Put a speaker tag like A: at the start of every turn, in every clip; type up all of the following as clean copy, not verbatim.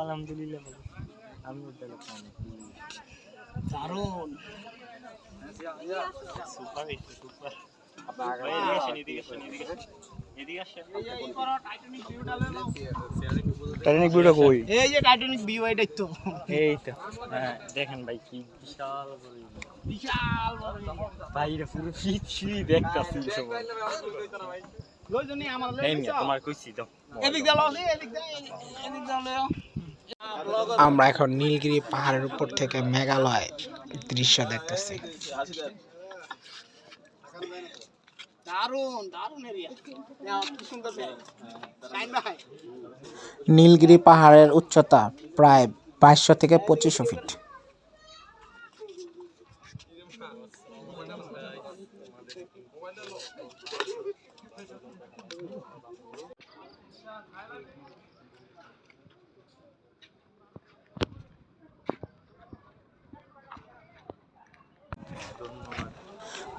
A: আলহামদুলিল্লাহ আমি
B: দারুণ
A: সুপার সুপার
C: টাইটানিক ভিউটা কই?
B: এই যে টাইটানিক ভিউ এটাই তো।
A: এই তো হ্যাঁ দেখেন ভাই কি বিশাল বড়
B: বিশাল বড়
A: ভাই এটা পুরো পৃথিবী দেখতাছি সবাই
B: লইজনি আমার
A: এই মিয়া তোমার কইছি তো
B: এদিক দাও এদিক দাও
D: আমরা এখন নীলগিরি পাহাড়ের উপর থেকে মেঘালয় দৃশ্য দেখতেছি।
B: দারুণ দারুণ এরিয়া কি সুন্দর সাইন ভাই।
D: নীলগিরি পাহাড়ের উচ্চতা প্রায় 2200 থেকে 2500 ফিট।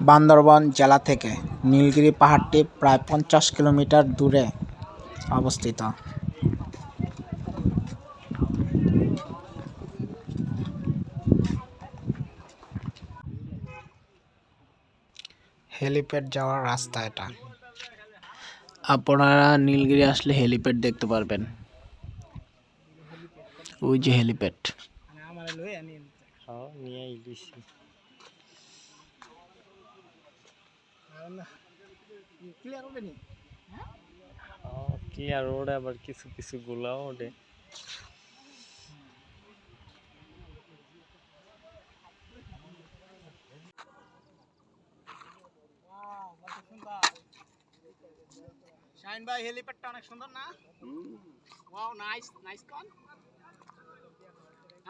D: বান্দরবান জেলা থেকে নীলগিরি পাহাড়টি প্রায় 50 কিলোমিটার দূরে অবস্থিত। হেলিপ্যাড যাওয়ার রাস্তা এটা। আপনারা নীলগিরি আসলে হেলিপ্যাড দেখতে পারবেন। ওই যে হেলিপ্যাড।
B: আমার লই আনি
A: হ্যাঁ নিয়ে আইলিছি
B: ক্লিয়ার হবে নি।
A: ক্লিয়ার ওড়ে আবার কিছু কিছু গোলাও ওড়ে
B: শাইন ভাই হেলিপ্যাডটা অনেক সুন্দর না? ওয়াও নাইস নাইস কন।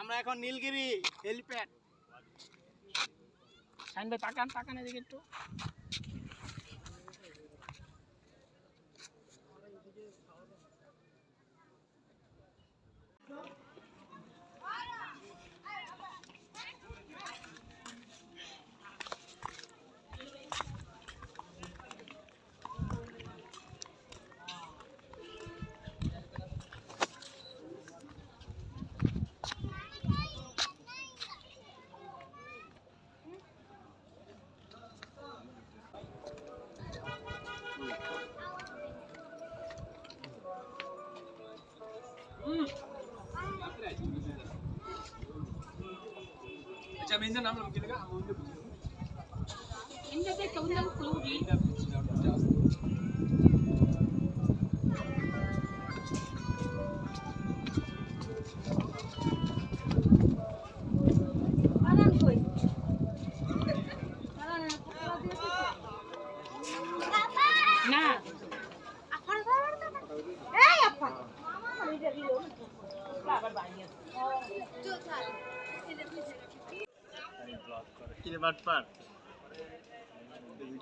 B: আমরা এখন নীলগিরি হেলিপ্যাড। শাইন ভাই তাকান এদিকে একটু।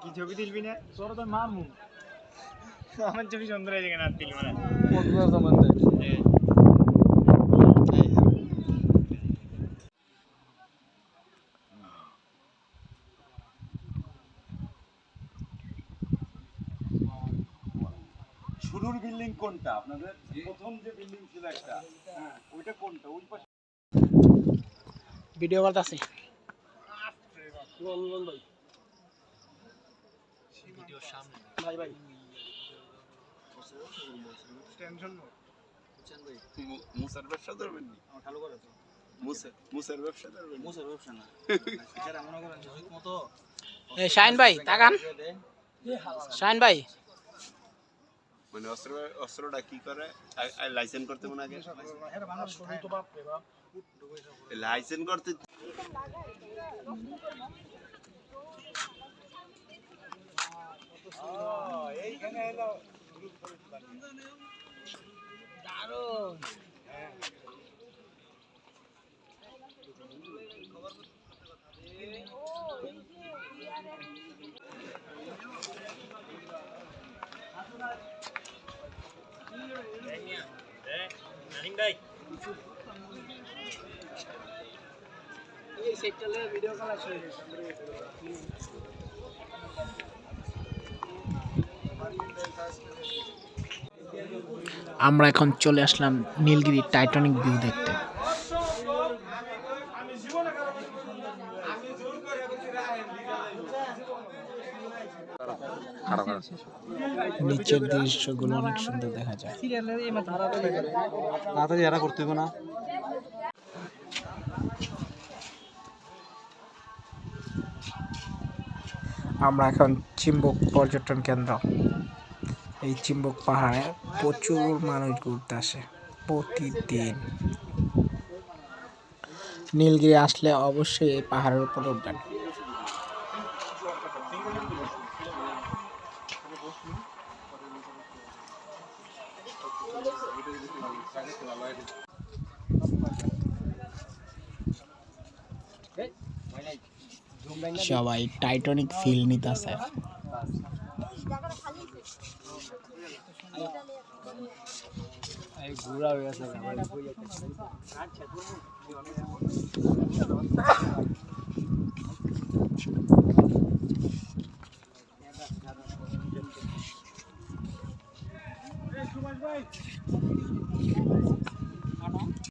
A: কি ছবি তুলবি না তোর তো মামু আমার ছবি সুন্দর হয়ে না তুলবি না
C: শুরুর বিল্ডিং কোনটা আপনাদের? প্রথম যে বিল্ডিং ছিল একটা, হ্যাঁ ওইটা কোনটা? ওই পাশে
B: ভিডিও করতেছি।
C: ভিডিও সামনে
B: ভাই
C: টেনশন নো মুসার ব্যবসা ধরবেন নি? ভালো করে তো মুসার ব্যবসা ধরবেন? মুসার ব্যবসা না এরা মনে করেন ঠিক মতো।
B: এই শাইন ভাই তাকান। শাইন ভাই
C: মানে অস্ত্রটা কি করে? লাইসেন্স করতে মনে আগে লাইসেন্স করতে এইখানে এলো
B: দারুণ। এই সেক্টরে ভিডিও কল আসে।
D: আমরা এখন চলে আসলাম নীলগিরি টাইটানিক ভিউ দেখতে। নিচের দৃশ্যগুলো অনেক সুন্দর দেখা যায়।
C: তাড়াতাড়ি এরা করতে হবে না।
D: আমরা এখন চিম্বুক পর্যটন কেন্দ্র। এই চিম্বুক পাহাড়ে প্রচুর মানুষ ঘুরতে আসে প্রতিদিন। নীলগিরি আসলে অবশ্যই এই পাহাড়ের উপর উঠবেন। সবাই টাইটানিক ফিল নিতেছে।
C: ঘোরা হয়ে গেছে।
A: সুভাষ ভাই